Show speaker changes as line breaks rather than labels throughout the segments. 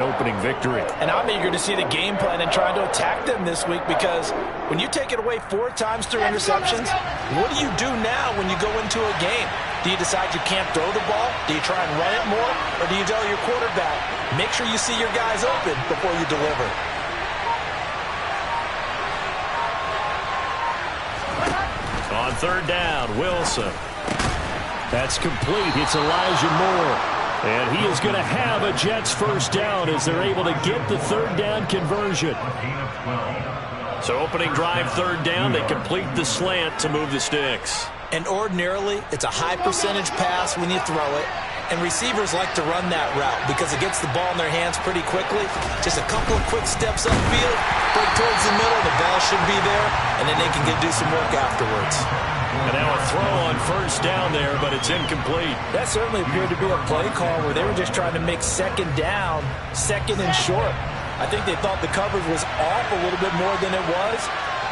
opening victory.
And I'm eager to see the game plan and trying to attack them this week, because when you take it away 4 times through interceptions, what do you do now when you go into a game? Do you decide you can't throw the ball? Do you try and run it more? Or do you tell your quarterback, make sure you see your guys open before you deliver?
On third down, Wilson. That's complete. It's Elijah Moore. And he is going to have a Jets first down as they're able to get the third down conversion. So opening drive, third down. They complete the slant to move the sticks.
And ordinarily, it's a high percentage pass when you throw it. And receivers like to run that route because it gets the ball in their hands pretty quickly. Just a couple of quick steps upfield, break towards the middle, the ball should be there, and then they can do some work afterwards.
And now a throw on first down there, but it's incomplete.
That certainly appeared to be a play call where they were just trying to make second down, second and short. I think they thought the coverage was off a little bit more than it was.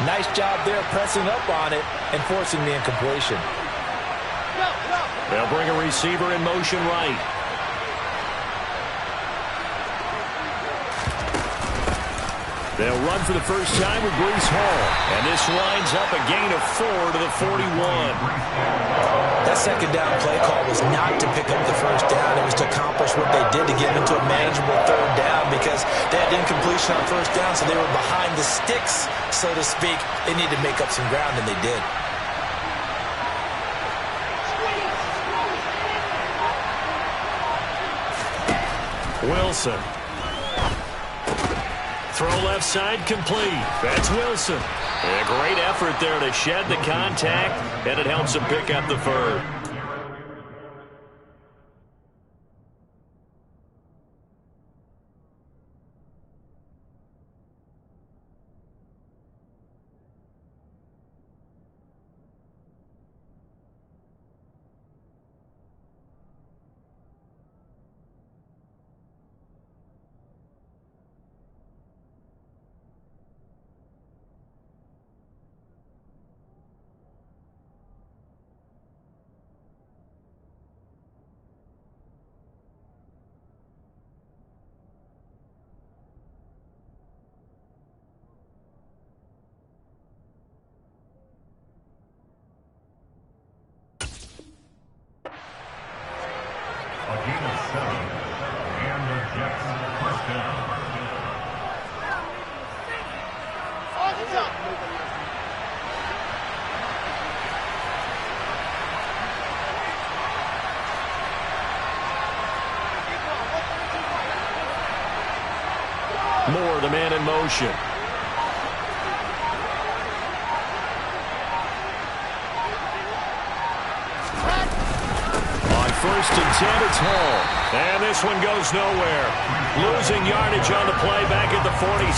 Nice job there pressing up on it and forcing the incompletion.
They'll bring a receiver in motion right. They'll run for the first time with Breece Hall. And this lines up a gain of 4 to the 41.
That second down play call was not to pick up the first down. It was to accomplish what they did to get into a manageable third down, because they had incompletion on first down, so they were behind the sticks, so to speak. They needed to make up some ground, and they did.
Wilson. Throw left side complete. That's Wilson. A great effort there to shed the contact, and it helps him pick up the first. Moore, the man in motion. On first and 10, it's Hall. And this one goes nowhere. Losing yardage on the play back at the 46.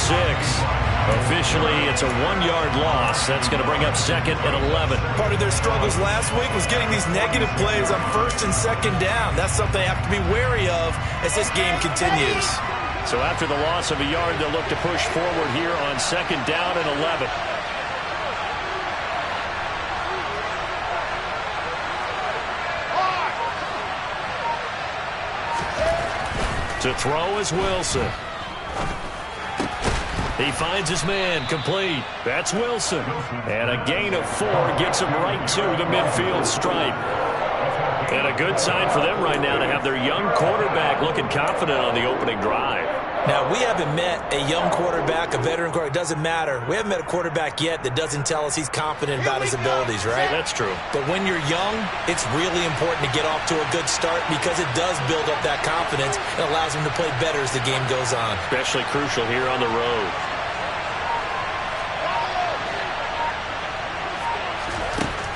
Officially, it's a 1-yard loss. That's going to bring up second and 11.
Part of their struggles last week was getting these negative plays on first and second down. That's something they have to be wary of as this game continues.
So after the loss of a yard, they'll look to push forward here on second down and 11. To throw is Wilson. He finds his man, complete. That's Wilson. And a gain of 4 gets him right to the midfield stripe. And a good sign for them right now to have their young quarterback looking confident on the opening drive.
Now, we haven't met a young quarterback, a veteran quarterback. It doesn't matter. We haven't met a quarterback yet that doesn't tell us he's confident about his abilities, right?
That's true.
But when you're young, it's really important to get off to a good start, because it does build up that confidence and allows him to play better as the game goes on.
Especially crucial here on the road.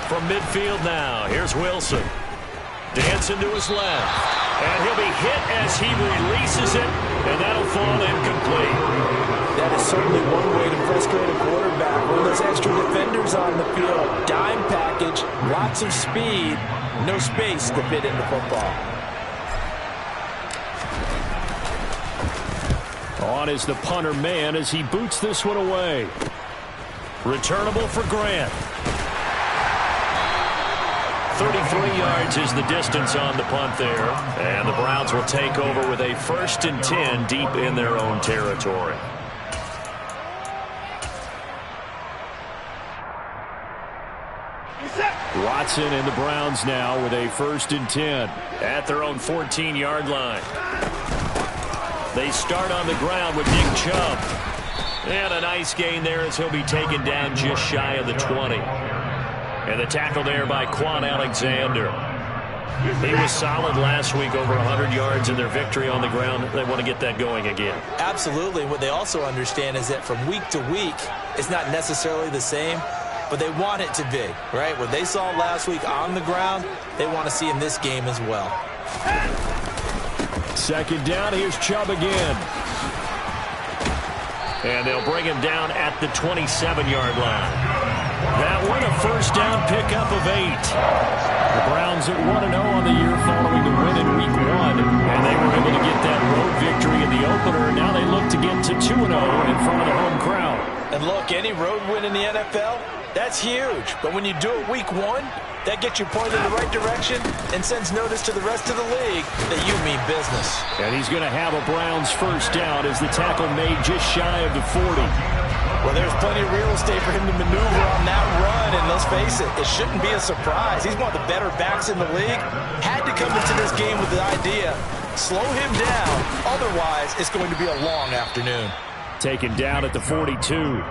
From midfield now, here's Wilson. Dancing to his left. And he'll be hit as he releases it, and that'll fall incomplete.
That is certainly one way to frustrate a quarterback. When there's extra defenders on the field, dime package, lots of speed, no space to fit into football.
On is the punter man as he boots this one away. Returnable for Grant. 33 yards is the distance on the punt there. And the Browns will take over with a 1st and 10 deep in their own territory. Watson and the Browns now with a 1st and 10 at their own 14-yard line. They start on the ground with Nick Chubb. And a nice gain there as he'll be taken down just shy of the 20. And the tackle there by Quan Alexander. He was solid last week, over 100 yards in their victory on the ground. They want to get that going again.
Absolutely. What they also understand is that from week to week, it's not necessarily the same, but they want it to be, right? What they saw last week on the ground, they want to see in this game as well.
2nd down, here's Chubb again. And they'll bring him down at the 27-yard line. That one a 1st down pickup of 8. The Browns at 1-0 on the year following the win in Week 1. And they were able to get that road victory in the opener. Now they look to get to 2-0 in front of the home crowd.
And look, any road win in the NFL, that's huge. But when you do it Week 1, that gets you pointed in the right direction and sends notice to the rest of the league that you mean business.
And he's going to have a Browns 1st down as the tackle made just shy of the 40.
Well, there's plenty of real estate for him to maneuver on that run, and let's face it, it shouldn't be a surprise. He's one of the better backs in the league. Had to come into this game with the idea, slow him down, otherwise it's going to be a long afternoon.
Taken down at the 42.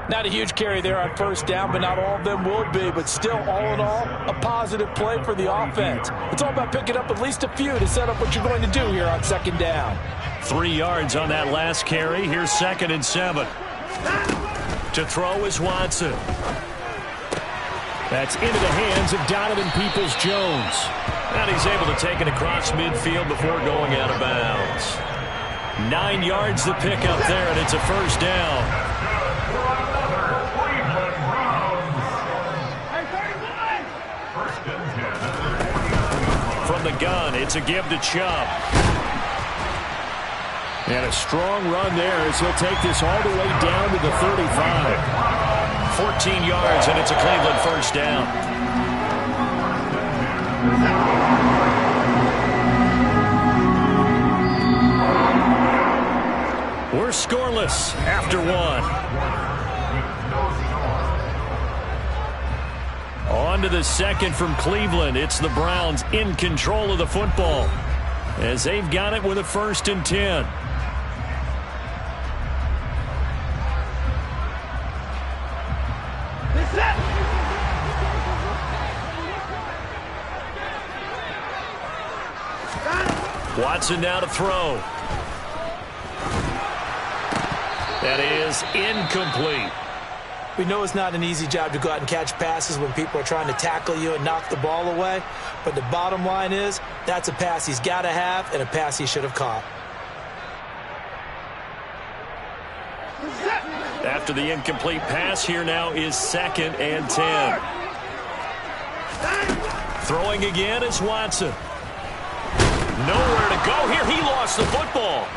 Not a huge carry there on 1st down, but not all of them will be. But still, all in all, a positive play for the offense. It's all about picking up at least a few to set up what you're going to do here on 2nd down.
3 yards on that last carry. Here's 2nd and 7. To throw is Watson. That's into the hands of Donovan Peoples-Jones. And he's able to take it across midfield before going out of bounds. 9 yards to pick up there, and it's a 1st down. From the gun, it's a give to Chubb. And a strong run there as he'll take this all the way down to the 35. 14 yards, and it's a Cleveland 1st down. We're scoreless after 1. On to the 2nd from Cleveland. It's the Browns in control of the football as they've got it with a 1st and 10. Watson now to throw. That is incomplete.
We know it's not an easy job to go out and catch passes when people are trying to tackle you and knock the ball away. But the bottom line is, that's a pass he's got to have and a pass he should have caught.
After the incomplete pass, here now is 2nd and 10. Throwing again is Watson. Nowhere to go here. He lost the football.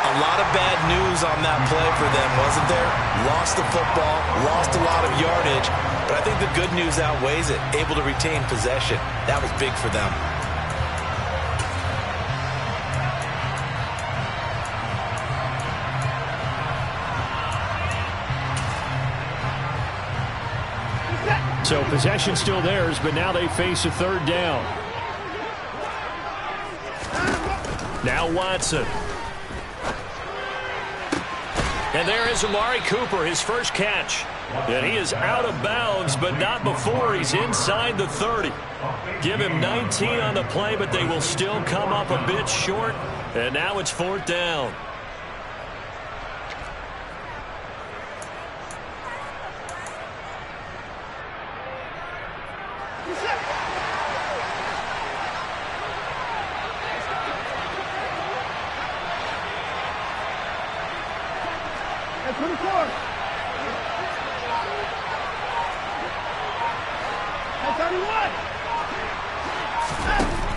A lot of bad news on that play for them, wasn't there? Lost the football, lost a lot of yardage, but I think the good news outweighs it. Able to retain possession. That was big for them.
So possession still theirs, but now they face a 3rd down. Now Watson. And there is Amari Cooper, his first catch. And he is out of bounds, but not before he's inside the 30. Give him 19 on the play, but they will still come up a bit short. And now it's 4th down.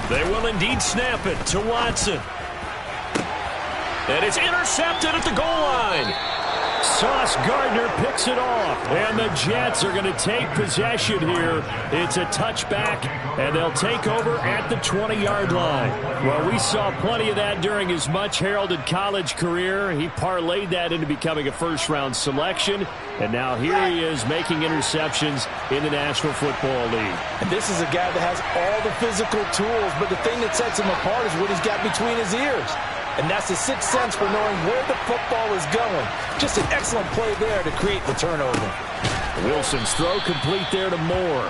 They will indeed snap it to Watson. And it's intercepted at the goal line. Sauce Gardner picks it off, and the Jets are going to take possession here. It's a touchback, and they'll take over at the 20-yard line. Well, we saw plenty of that during his much-heralded college career. He parlayed that into becoming a first-round selection, and now here he is making interceptions in the National Football League.
And this is a guy that has all the physical tools, but the thing that sets him apart is what he's got between his ears. And that's the sixth sense for knowing where the football is going. Just an excellent play there to create the turnover.
Wilson's throw complete there to Moore.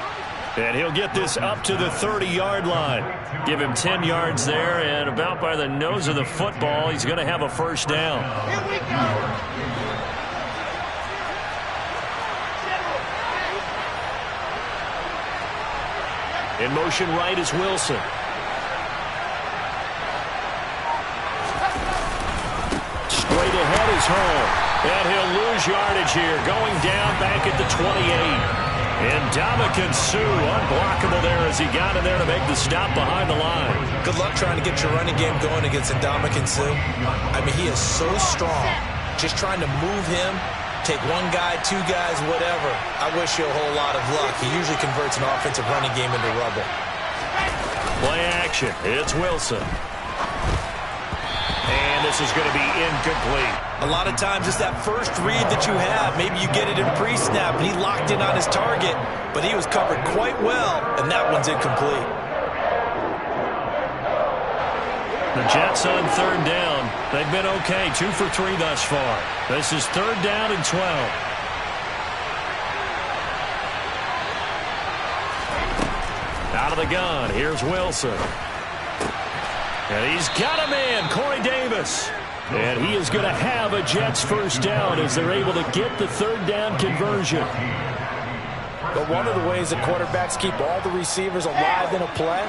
And he'll get this up to the 30-yard line. Give him 10 yards there, and about by the nose of the football, he's going to have a first down.
Here we go.
In motion right is Wilson. Straight ahead is home. And he'll lose yardage here. Going down back at the 28. And Ndamukong Suh unblockable there as he got in there to make the stop behind the line.
Good luck trying to get your running game going against Ndamukong Suh. I mean, he is so strong. Just trying to move him, take one guy, two guys, whatever. I wish you a whole lot of luck. He usually converts an offensive running game into rubble.
Play action. It's Wilson. And this is going to be incomplete.
A lot of times it's that first read that you have. Maybe you get it in pre-snap, and he locked in on his target, but he was covered quite well, and that one's incomplete.
The Jets on third down. They've been okay, 2 for 3 thus far. This is third down and 12. Out of the gun, here's Wilson. And he's got him in, Corey Davis. And he is going to have a Jets first down as they're able to get the third down conversion.
But one of the ways that quarterbacks keep all the receivers alive in a play,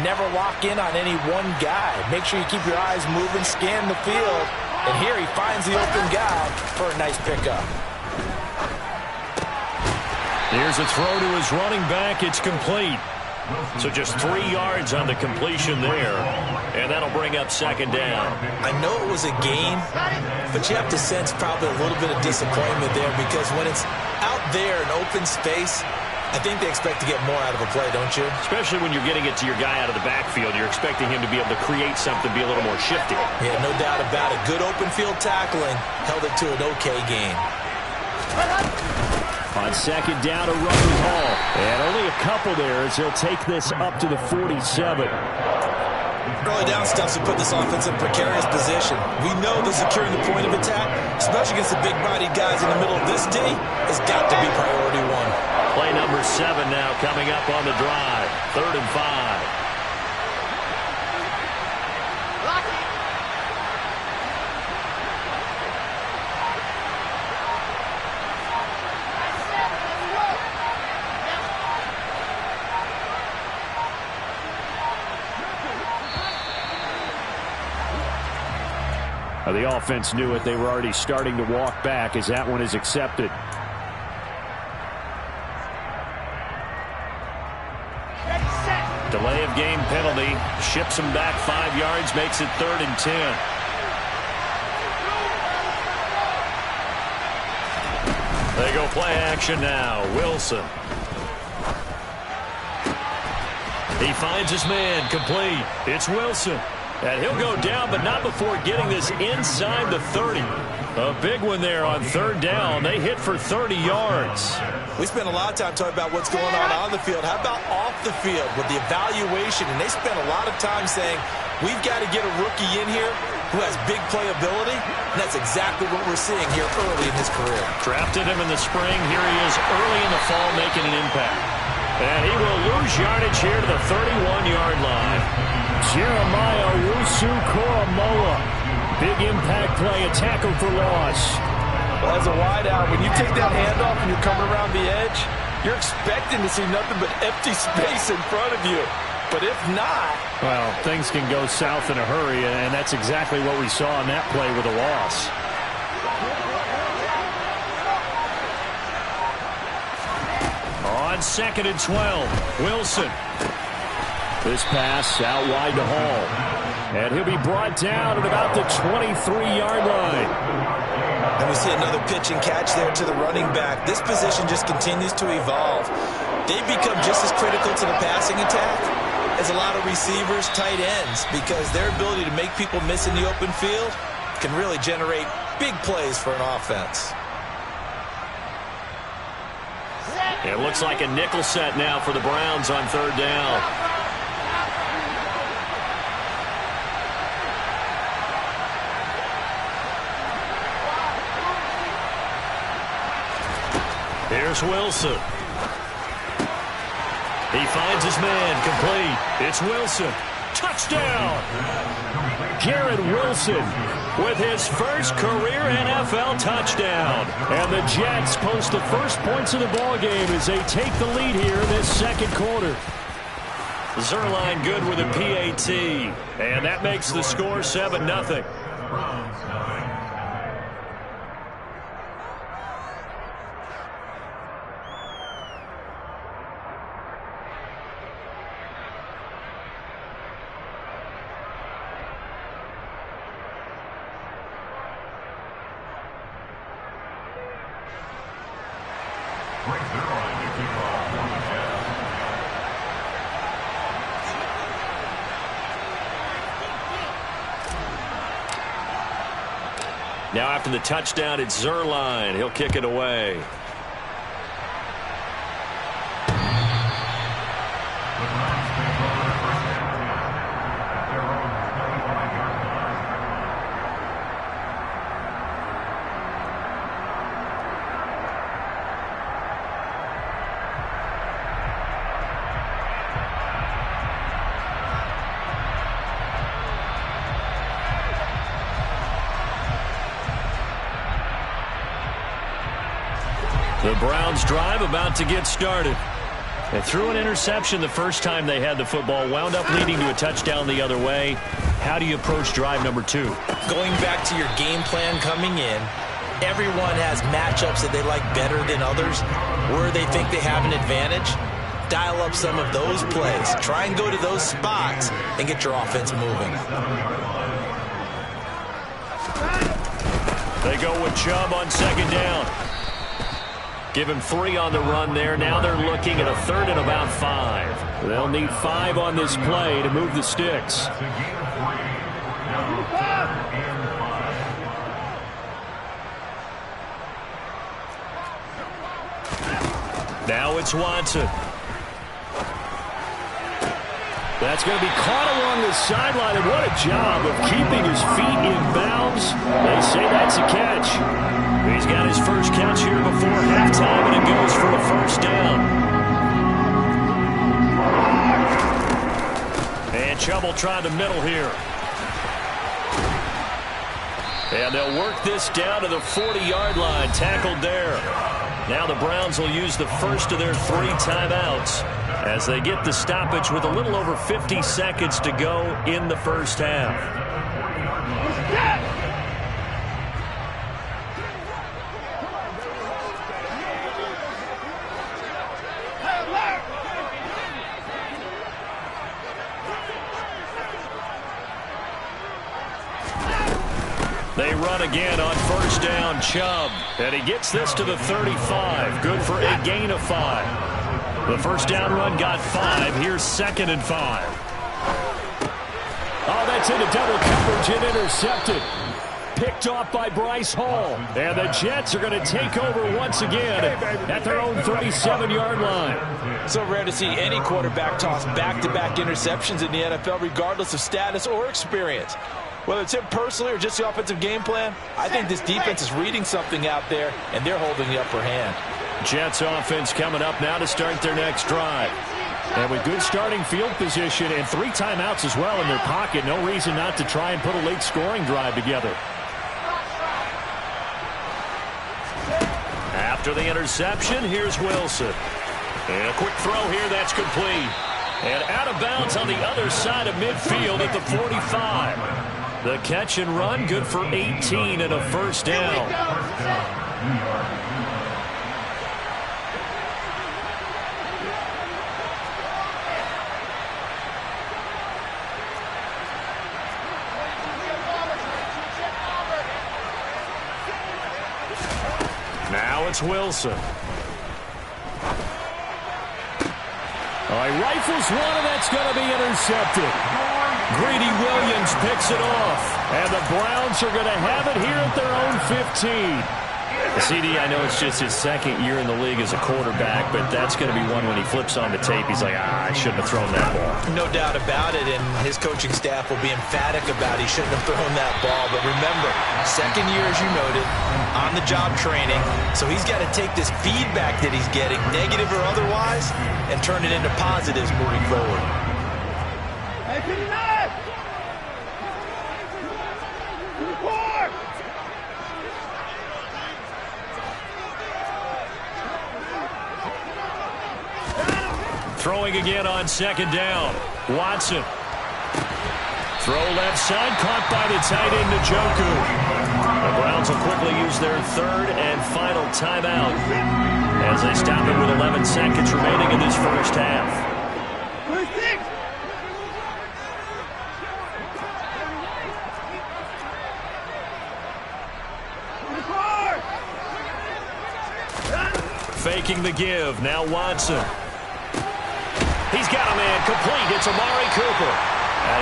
never lock in on any one guy. Make sure you keep your eyes moving, scan the field. And here he finds the open guy for a nice pickup.
Here's a throw to his running back. It's complete. So just 3 yards on the completion there. And that'll bring up second down.
I know it was a gain, but you have to sense probably a little bit of disappointment there because when it's out there in open space, I think they expect to get more out of a play, don't you?
Especially when you're getting it to your guy out of the backfield. You're expecting him to be able to create something, be a little more shifty.
Yeah, no doubt about it. Good open field tackling held it to an okay gain.
On second down to Ruckert Hall. And only a couple there as he'll take this up to the 47.
Early down stuffs will put this offense in a precarious position. We know that securing the point of attack, especially against the big-bodied guys in the middle of this D, has got to be priority one.
Play number 7 now coming up on the drive. 3rd and 5. The offense knew it. They were already starting to walk back as that one is accepted. Delay of game penalty. Ships him back 5 yards. Makes it 3rd and 10. They go play action now. Wilson. He finds his man. Complete. It's Wilson. And he'll go down, but not before getting this inside the 30. A big one there on third down. They hit for 30 yards.
We spent a lot of time talking about what's going on the field. How about off the field with the evaluation? And they spent a lot of time saying, we've got to get a rookie in here who has big playability. And that's exactly what we're seeing here early in his career.
Drafted him in the spring. Here he is early in the fall making an impact. And he will lose yardage here to the 31-yard line. Jeremiah Owusu-Koramoah. Big impact play, a tackle for loss.
Well, as a wideout, when you take that handoff and you're coming around the edge, you're expecting to see nothing but empty space in front of you. But if not...
Well, things can go south in a hurry, and that's exactly what we saw in that play with a loss. On 2nd and 12, Wilson. This pass out wide to Hall. And he'll be brought down at about the 23-yard line.
And we see another pitch and catch there to the running back. This position just continues to evolve. They've become just as critical to the passing attack as a lot of receivers, tight ends, because their ability to make people miss in the open field can really generate big plays for an offense.
It looks like a nickel set now for the Browns on third down. Here's Wilson. He finds his man, complete. It's Wilson. Touchdown! Garrett Wilson with his first career NFL touchdown. And the Jets post the first points of the ballgame as they take the lead here in this second quarter. Zuerlein good with a PAT. And that makes the score 7-0. Now after the touchdown, it's Zuerlein. He'll kick it away. The Browns drive about to get started. They threw an interception the first time they had the football, wound up leading to a touchdown the other way. How do you approach drive number 2?
Going back to your game plan coming in, everyone has matchups that they like better than others, where they think they have an advantage. Dial up some of those plays. Try and go to those spots and get your offense moving.
They go with Chubb on second down. Give him 3 on the run there. Now they're looking at a third and about 5. They'll need 5 on this play to move the sticks. Now it's Watson. That's going to be caught along the sideline, and what a job of keeping his feet in bounds. They say that's a catch. He's got his first catch here before halftime, and it goes for a first down. And Chubb will try the middle here. And they'll work this down to the 40-yard line, tackled there. Now the Browns will use the first of their 3 timeouts as they get the stoppage with a little over 50 seconds to go in the first half. They run again on first down, Chubb. And he gets this to the 35. Good for a gain of 5. The first down run got 5. Here's 2nd and 5. Oh, that's into double coverage and intercepted. Picked off by Bryce Hall. And the Jets are going to take over once again at their own 37-yard line.
So rare to see any quarterback toss back-to-back interceptions in the NFL, regardless of status or experience. Whether it's him personally or just the offensive game plan, I think this defense is reading something out there, and they're holding the upper hand.
Jets offense coming up now to start their next drive. And with good starting field position and 3 timeouts as well in their pocket, no reason not to try and put a late scoring drive together. After the interception, here's Wilson. And a quick throw here, that's complete. And out of bounds on the other side of midfield at the 45. The catch and run, good for 18 and a first down. Now it's Wilson. All right, rifles one, and that's going to be intercepted. Greedy Williams picks it off, and the Browns are going to have it here at their own 15. CD, I know it's just his second year in the league as a quarterback, but that's going to be one when he flips on the tape, he's like, I shouldn't have thrown that ball.
No doubt about it, and his coaching staff will be emphatic about he shouldn't have thrown that ball. But remember, second year, as you noted, on-the-job training, so he's got to take this feedback that he's getting, negative or otherwise, and turn it into positives moving forward.
Throwing again on second down. Watson. Throw left side, caught by the tight end, Njoku. The Browns will quickly use their third and final timeout as they stop it with 11 seconds remaining in this first half. Faking the give. Now Watson. He's got a man complete. It's Amari Cooper.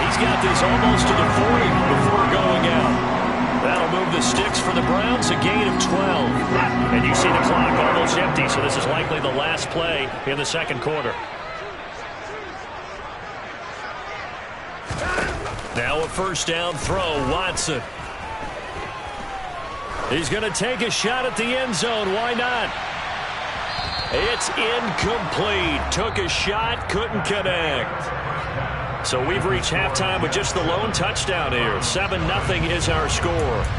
He's got this almost to the 40 before going out. That'll move the sticks for the Browns, a gain of 12. And you see the clock almost empty, so this is likely the last play in the second quarter. Now a first down throw, Watson. He's going to take a shot at the end zone. Why not? It's incomplete. Took a shot, couldn't connect. So we've reached halftime with just the lone touchdown here. 7-0 is our score.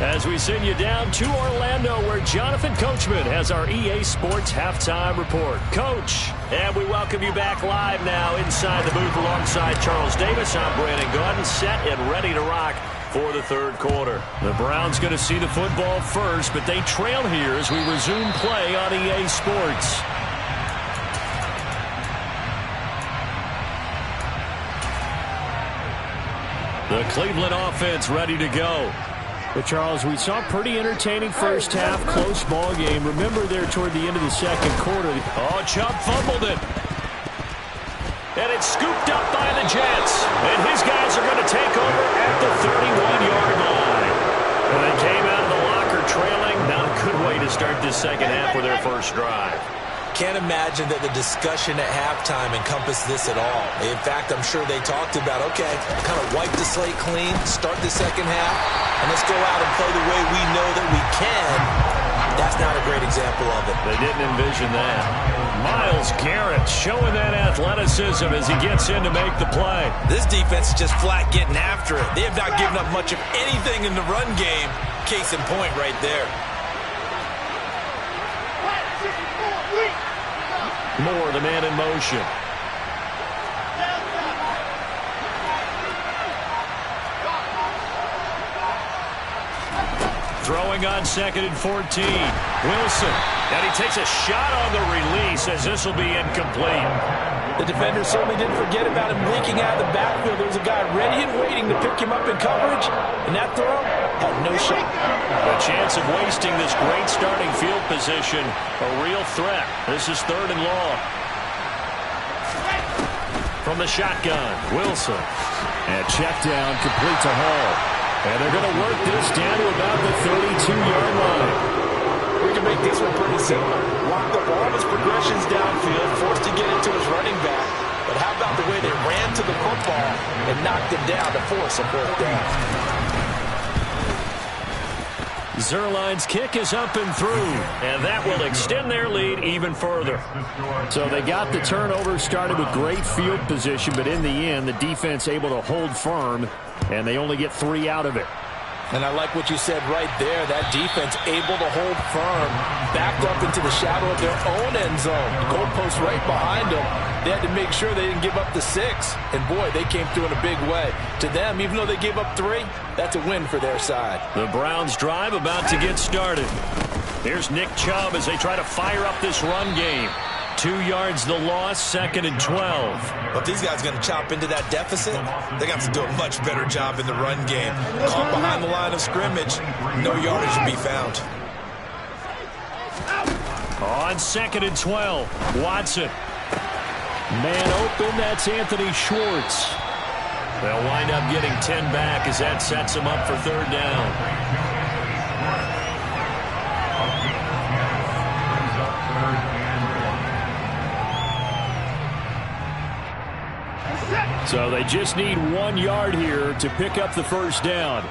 As we send you down to Orlando, where Jonathan Coachman has our EA Sports Halftime Report. Coach, and we welcome you back live now inside the booth alongside Charles Davis. I'm Brandon Gaudin, set and ready to rock for the third quarter. The Browns going to see the football first, but they trail here as we resume play on EA Sports. The Cleveland offense ready to go. But Charles, we saw a pretty entertaining first half, close ball game. Remember there toward the end of the second quarter. Oh, Chubb fumbled it. And it's scooped up by the Jets. And his guys are going to take over at the 31-yard line. And they came out of the locker trailing. Not a good way to start this second half with their first drive.
Can't imagine that the discussion at halftime encompassed this at all. In fact, I'm sure they talked about, okay, kind of wipe the slate clean, start the second half, and let's go out and play the way we know that we can. That's not a great example of it.
They didn't envision that. Myles Garrett showing that athleticism as he gets in to make the play.
This defense is just flat getting after it. They have not given up much of anything in the run game. Case in point right there.
Moore, the man in motion. Throwing on second and 14. Wilson. And he takes a shot on the release as this will be incomplete.
The defender certainly didn't forget about him leaking out of the backfield. There was a guy ready and waiting to pick him up in coverage. And that throw had no shot.
The chance of wasting this great starting field position, a real threat. This is third and long. From the shotgun, Wilson. And check down, complete to Hall. And they're going to work this down to about the 32-yard line.
We can make this one pretty simple. Locked up all of his progressions downfield, forced to get into his running back. But how about the way they ran to the football and knocked him down to force a fourth down?
Zuerlein's kick is up and through, and that will extend their lead even further. So they got the turnover started with great field position, but in the end, the defense able to hold firm, and they only get 3 out of it.
And I like what you said right there. That defense able to hold firm, backed up into the shadow of their own end zone. The goalpost right behind them. They had to make sure they didn't give up the 6. And, boy, they came through in a big way. To them, even though they gave up 3, that's a win for their side.
The Browns drive about to get started. Here's Nick Chubb as they try to fire up this run game. 2 yards the loss, second and 12.
But these guys are going to chop into that deficit. They're going to have to do a much better job in the run game. Caught behind the line of scrimmage, no yardage to be found.
On 2nd and 12, Watson. Man open, that's Anthony Schwartz. They'll wind up getting 10 back as that sets them up for 3rd down. So they just need 1 yard here to pick up the 1st down.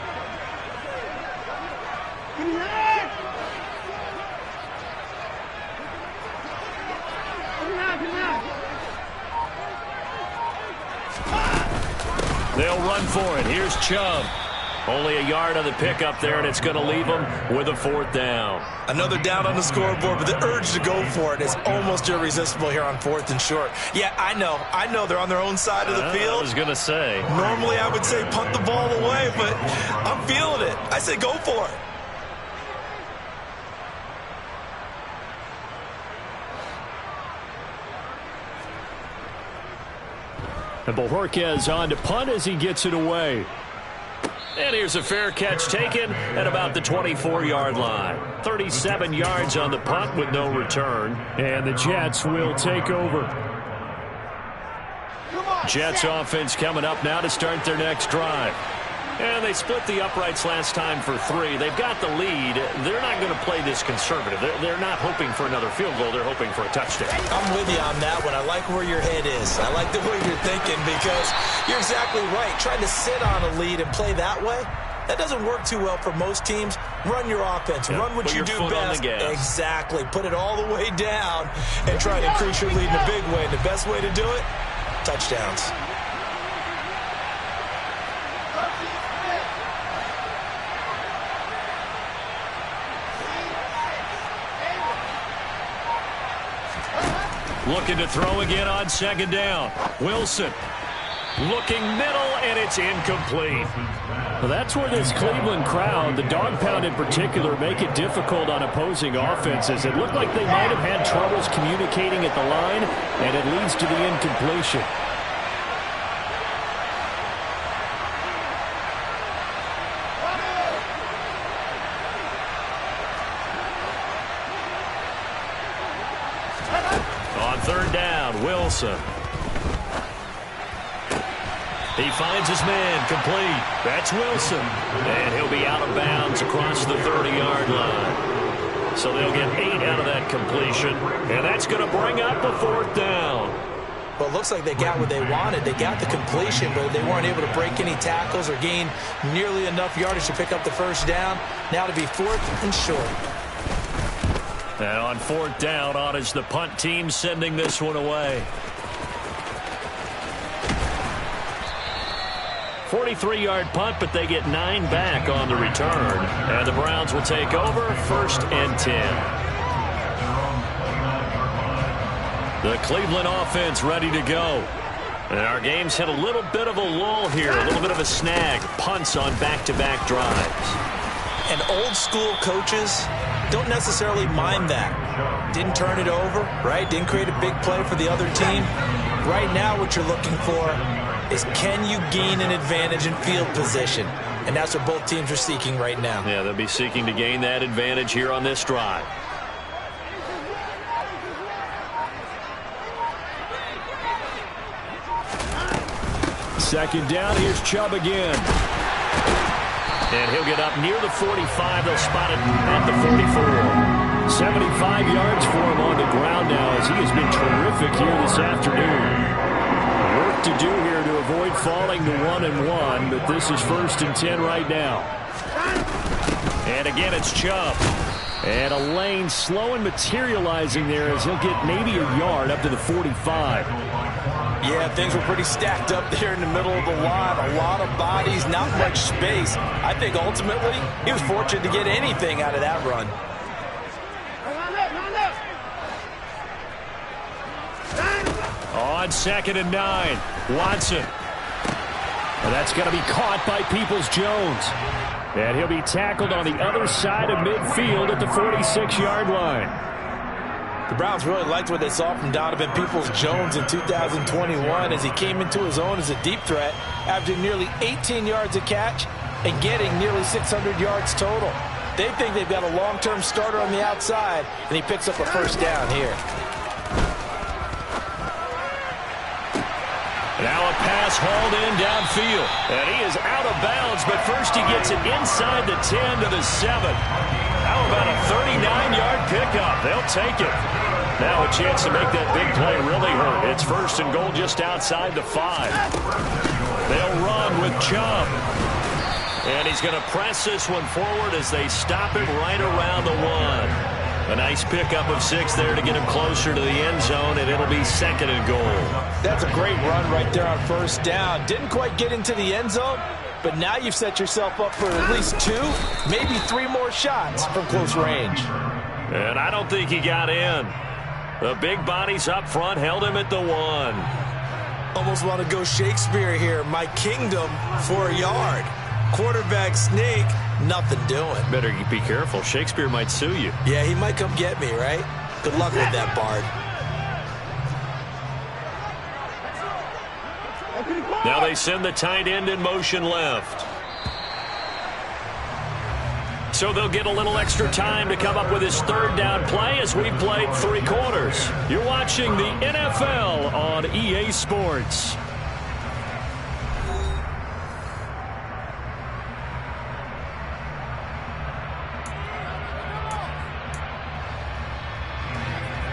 They'll run for it. Here's Chubb. Only a yard on the pickup there, and it's going to leave them with a 4th down.
Another down on the scoreboard, but the urge to go for it is almost irresistible here on 4th and short. Yeah, I know they're on their own side of the field.
I was going to say.
Normally I would say punt the ball away, but I'm feeling it. I say go for it.
And Bojorquez on to punt as he gets it away. And here's a fair catch taken at about the 24-yard line. 37 yards on the punt with no return. And the Jets will take over. Jets offense coming up now to start their next drive. And they split the uprights last time for 3. They've got the lead. They're not going to play this conservative. They're not hoping for another field goal. They're hoping for a touchdown.
I'm with you on that one. I like where your head is. I like the way you're thinking because you're exactly right. Trying to sit on a lead and play that way, that doesn't work too well for most teams. Run your offense. Run what you do best. Exactly. Put it all the way down and try to increase your lead in a big way. And the best way to do it, touchdowns.
Looking to throw again on 2nd down. Wilson looking middle, and it's incomplete. Well, that's where this Cleveland crowd, the dog pound in particular, make it difficult on opposing offenses. It looked like they might have had troubles communicating at the line, and it leads to the incompletion. On 3rd down, Wilson. He finds his man, complete. That's Wilson. And he'll be out of bounds across the 30-yard line. So they'll get 8 out of that completion. And that's going to bring up a 4th down.
Well, it looks like they got what they wanted. They got the completion, but they weren't able to break any tackles or gain nearly enough yardage to pick up the 1st down. Now to be 4th and short.
And on 4th down, on is the punt team sending this one away. 43-yard punt, but they get 9 back on the return. And the Browns will take over 1st and 10. The Cleveland offense ready to go. And our game's hit a little bit of a lull here, a little bit of a snag. Punts on back-to-back drives.
And old-school coaches don't necessarily mind that. Didn't turn it over, right? Didn't create a big play for the other team. Right now what you're looking for is can you gain an advantage in field position? And that's what both teams are seeking right now.
Yeah, they'll be seeking to gain that advantage here on this drive. Second down, here's Chubb again. And he'll get up near the 45. They'll spot it at the 44. 75 yards for him on the ground now as he has been terrific here this afternoon. Work to do here to avoid falling to 1-1, but this is 1st and 10 right now. And again, it's Chubb. And a lane slow and materializing there as he'll get maybe a yard up to the 45.
Yeah, things were pretty stacked up there in the middle of the line. A lot of bodies, not much space. I think ultimately he was fortunate to get anything out of that run.
On 2nd and 9, Watson. And that's going to be caught by Peoples-Jones. And he'll be tackled on the other side of midfield at the 46-yard line.
The Browns really liked what they saw from Donovan Peoples-Jones in 2021 as he came into his own as a deep threat, averaging nearly 18 yards a catch and getting nearly 600 yards total. They think they've got a long-term starter on the outside, and he picks up a first down here.
Now a pass hauled in downfield. And he is out of bounds, but first he gets it inside the 10 to the 7. How about a 39-yard pickup? They'll take it. Now a chance to make that big play really hurt. It's first and goal just outside the 5. They'll run with Chubb. And he's going to press this one forward as they stop it right around the 1. A nice pickup of 6 there to get him closer to the end zone, and it'll be second and goal.
That's a great run right there on first down. Didn't quite get into the end zone, but now you've set yourself up for at least 2, maybe 3 more shots from close range.
And I don't think he got in. The big bodies up front held him at the 1.
Almost want to go Shakespeare here. My kingdom for a yard. Quarterback sneak, nothing doing.
Better be careful. Shakespeare might sue you.
Yeah, he might come get me, right? Good luck with that, Bard.
Now they send the tight end in motion left. So they'll get a little extra time to come up with his third down play as we played 3 quarters. You're watching the NFL on EA Sports.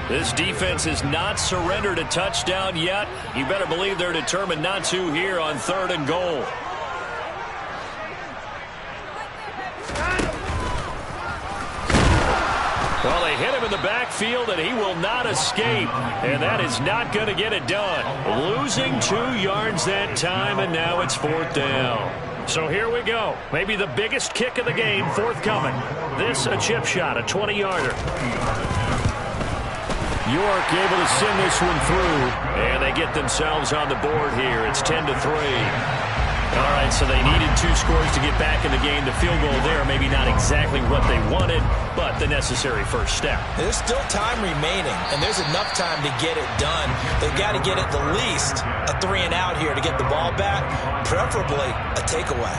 This defense has not surrendered a touchdown yet. You better believe they're determined not to here on 3rd and goal. Well, they hit him in the backfield, and he will not escape. And that is not going to get it done. Losing 2 yards that time, and now it's 4th down. So here we go. Maybe the biggest kick of the game forthcoming. This a chip shot, a 20-yarder. York able to send this one through, and they get themselves on the board here. It's 10-3. All right, so they needed 2 scores to get back in the game. The field goal there, maybe not exactly what they wanted, but the necessary first step.
There's still time remaining, and there's enough time to get it done. They've got to get at the least a 3-and-out here to get the ball back, preferably a takeaway.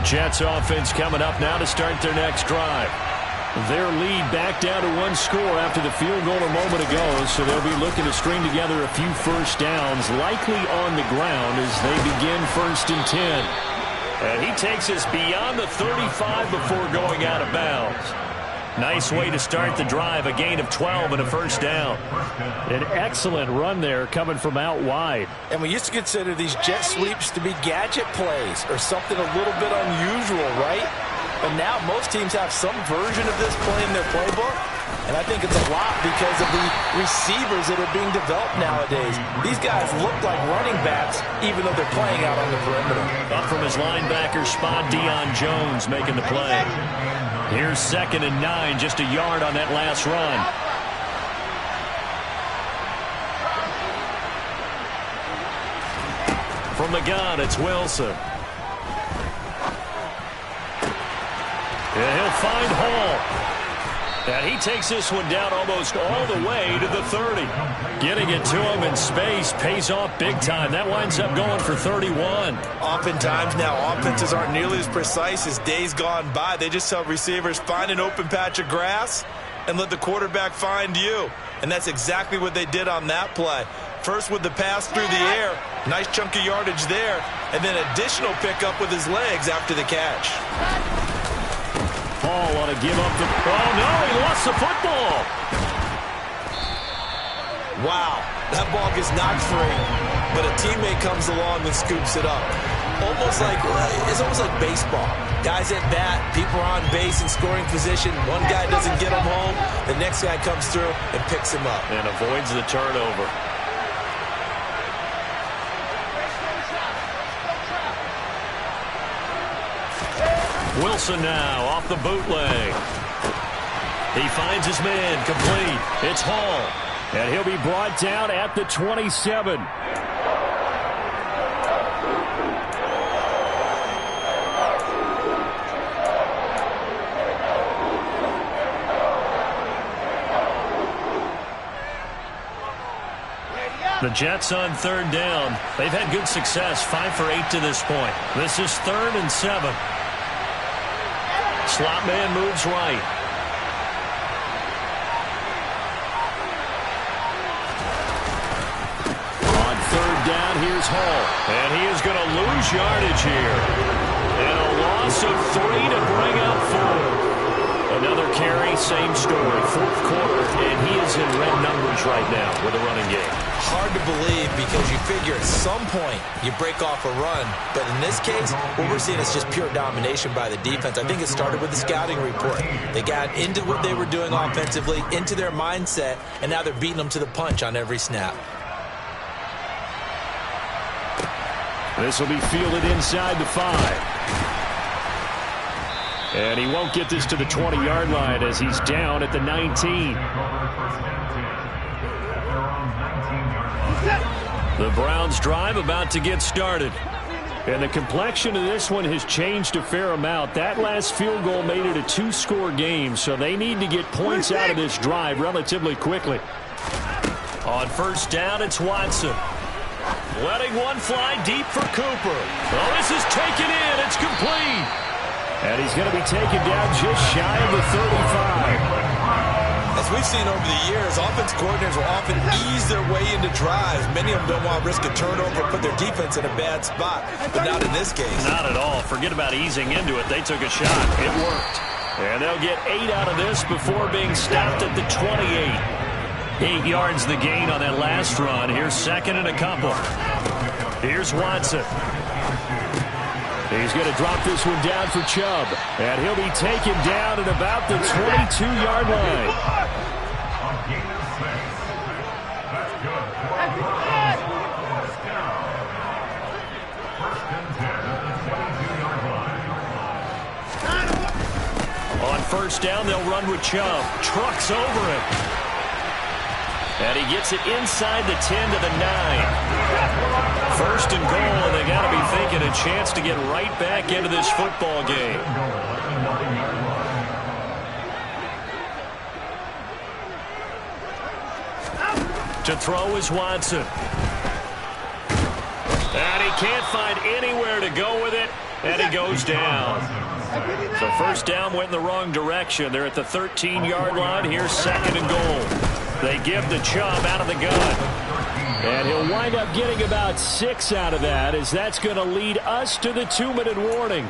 Jets offense coming up now to start their next drive. Their lead back down to 1 score after the field goal a moment ago, so they'll be looking to string together a few first downs, likely on the ground as they begin 1st and 10. And he takes us beyond the 35 before going out of bounds. Nice way to start the drive, a gain of 12 and a first down. An excellent run there coming from out wide.
And we used to consider these jet sweeps to be gadget plays or something a little bit unusual, right? But now most teams have some version of this play in their playbook. And I think it's a lot because of the receivers that are being developed nowadays. These guys look like running backs even though they're playing out on the perimeter.
Up from his linebacker spot, Deion Jones making the play. Here's 2nd and 9, just a yard on that last run. From the gun, it's Wilson. And he'll find Hall. And he takes this one down almost all the way to the 30. Getting it to him in space pays off big time. That winds up going for 31.
Oftentimes now offenses aren't nearly as precise as days gone by. They just tell receivers, find an open patch of grass and let the quarterback find you. And that's exactly what they did on that play. First with the pass through the air. Nice chunk of yardage there. And then additional pickup with his legs after the catch.
Paul ought to give up the... Oh, no, he lost the football.
Wow, that ball gets knocked free, but a teammate comes along and scoops it up. It's almost like baseball. Guys at bat, people are on base in scoring position. One guy doesn't get him home. The next guy comes through and picks him up.
And avoids the turnover. Wilson now off the bootleg. He finds his man complete. It's Hall. And he'll be brought down at the 27. The Jets on 3rd down. They've had good success, 5 for 8 to this point. This is 3rd and 7. Slot man moves right. On third down, here's Hall. And he is going to lose yardage here. And a loss of 3 to bring up 4. Another carry, same story. Fourth quarter, and he is in red numbers right now with a running game.
Hard to believe because you figure at some point you break off a run. But in this case, what we're seeing is just pure domination by the defense. I think it started with the scouting report. They got into what they were doing offensively, into their mindset, and now they're beating them to the punch on every snap.
This will be fielded inside the 5. And he won't get this to the 20-yard line as he's down at the 19. The Browns drive about to get started. And the complexion of this one has changed a fair amount. That last field goal made it a 2-score game, so they need to get points out of this drive relatively quickly. On first down, it's Watson. Letting one fly deep for Cooper. Oh, this is taken in. It's complete. And he's going to be taken down just shy of the 35.
As we've seen over the years, offense coordinators will often ease their way into drives. Many of them don't want to risk a turnover or put their defense in a bad spot, but not in this case.
Not at all. Forget about easing into it. They took a shot. It worked. And they'll get 8 out of this before being stopped at the 28. 8 yards the gain on that last run. Here's second and a couple. Here's Watson. He's going to drop this one down for Chubb. And he'll be taken down at about the 22-yard line. On first down, they'll run with Chubb. Trucks over it. And he gets it inside the 10 to the 9. First and goal, and they got to be thinking a chance to get right back into this football game. To throw is Watson. And he can't find anywhere to go with it, and he goes down. So first down went in the wrong direction. They're at the 13-yard line. Here's second and goal. They give the Chubb out of the gun. And he'll wind up getting about 6 out of that, as that's going to lead us to the 2-minute warning.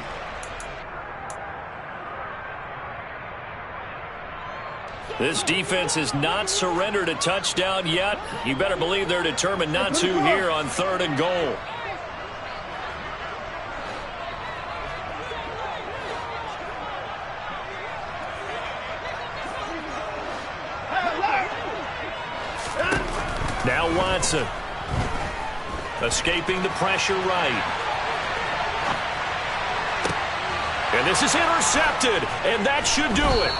This defense has not surrendered a touchdown yet. You better believe they're determined not to here on third and goal. Now Watson, escaping the pressure right. And this is intercepted, and that should do it.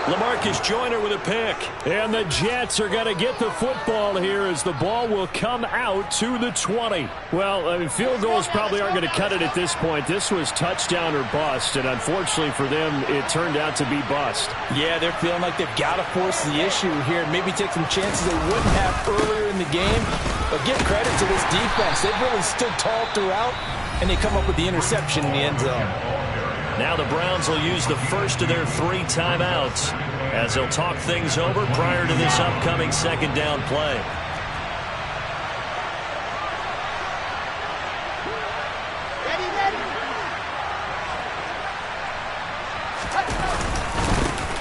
LaMarcus Joyner with a pick. And the Jets are going to get the football here as the ball will come out to the 20. Well, I mean, field goals probably aren't going to cut it at this point. This was touchdown or bust, and unfortunately for them, it turned out to be bust.
Yeah, they're feeling like they've got to force the issue here, maybe take some chances they wouldn't have earlier in the game. But give credit to this defense. They've really stood tall throughout, and they come up with the interception in the end zone.
Now the Browns will use the first of their 3 timeouts as they'll talk things over prior to this upcoming second down play.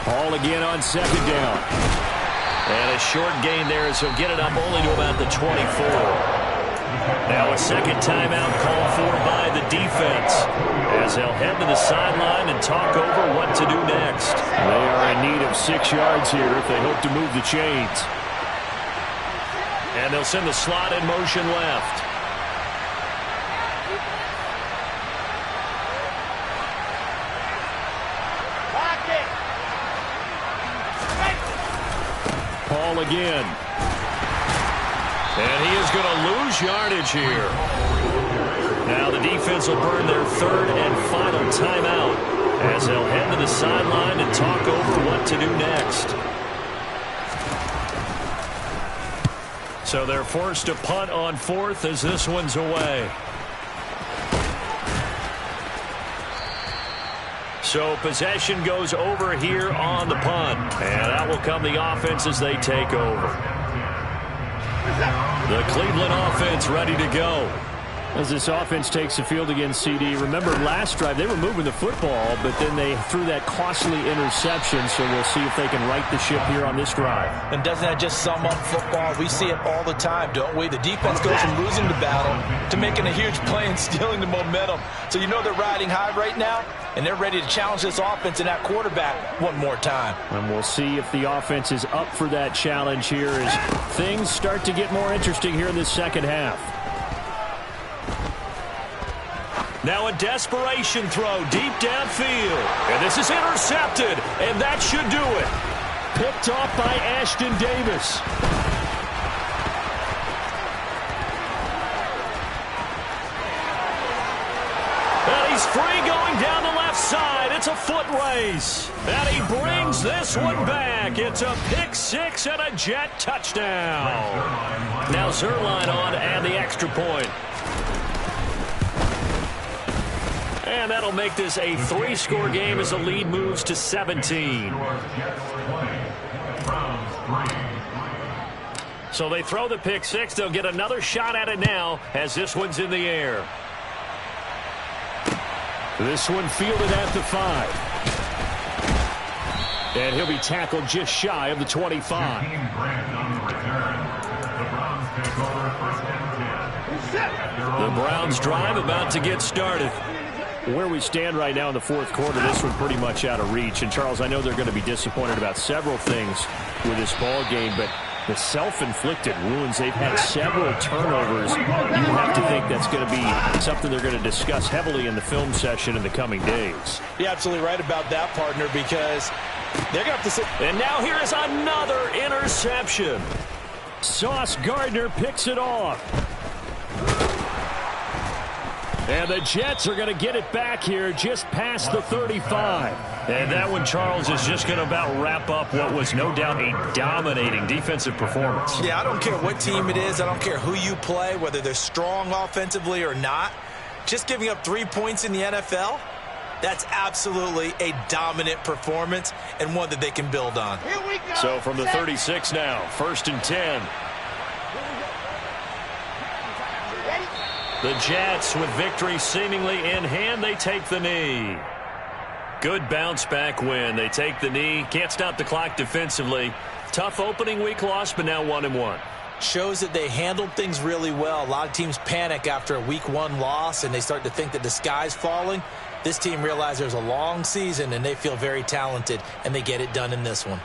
Hall again on second down. And a short gain there as he'll get it up only to about the 24. Now a second timeout called for by the defense as they'll head to the sideline and talk over what to do next. They are in need of 6 yards here if they hope to move the chains. And they'll send the slot in motion left. Paul again. And he is going to lose yardage here. Now the defense will burn their third and final timeout as they'll head to the sideline and talk over what to do next. So they're forced to punt on fourth as this one's away. So possession goes over here on the punt. And out will come the offense as they take over. The Cleveland offense ready to go.
As this offense takes the field against CD, remember last drive they were moving the football, but then they threw that costly interception, so we'll see if they can right the ship here on this drive.
And doesn't that just sum up football? We see it all the time, don't we? The defense goes from losing the battle to making a huge play and stealing the momentum. So you know they're riding high right now, and they're ready to challenge this offense and that quarterback one more time.
And we'll see if the offense is up for that challenge here as things start to get more interesting here in this second half.
Now a desperation throw deep downfield. And this is intercepted, and that should do it.
Picked off by Ashton Davis.
And he's free going down the left side. It's a foot race. And he brings this one back. It's a pick six and a Jet touchdown. Now Zuerlein on and the extra point. And that'll make this a 3-score game as the lead moves to 17. So they throw the pick six. They'll get another shot at it now as this one's in the air. This one fielded at the 5. And he'll be tackled just shy of the 25. The Browns drive about to get started.
Where we stand right now in the fourth quarter, this one pretty much out of reach. And, Charles, I know they're going to be disappointed about several things with this ball game, but the self-inflicted wounds, they've had several turnovers. You have to think that's going to be something they're going to discuss heavily in the film session in the coming days.
You're absolutely right about that, partner, because they're going to have to sit.
And now here is another interception.
Sauce Gardner picks it off. And the Jets are going to get it back here just past the 35.
And that one, Charles, is just going to about wrap up what was no doubt a dominating defensive performance.
Yeah, I don't care what team it is. I don't care who you play, whether they're strong offensively or not. Just giving up 3 points in the NFL, that's absolutely a dominant performance and one that they can build on.
So from the 36 now, 1st and 10. The Jets, with victory seemingly in hand, they take the knee. Good bounce-back win. They take the knee. Can't stop the clock defensively. Tough opening week loss, but now 1-1.
Shows that they handled things really well. A lot of teams panic after a week 1 loss, and they start to think that the sky's falling. This team realizes there's a long season, and they feel very talented, and they get it done in this one.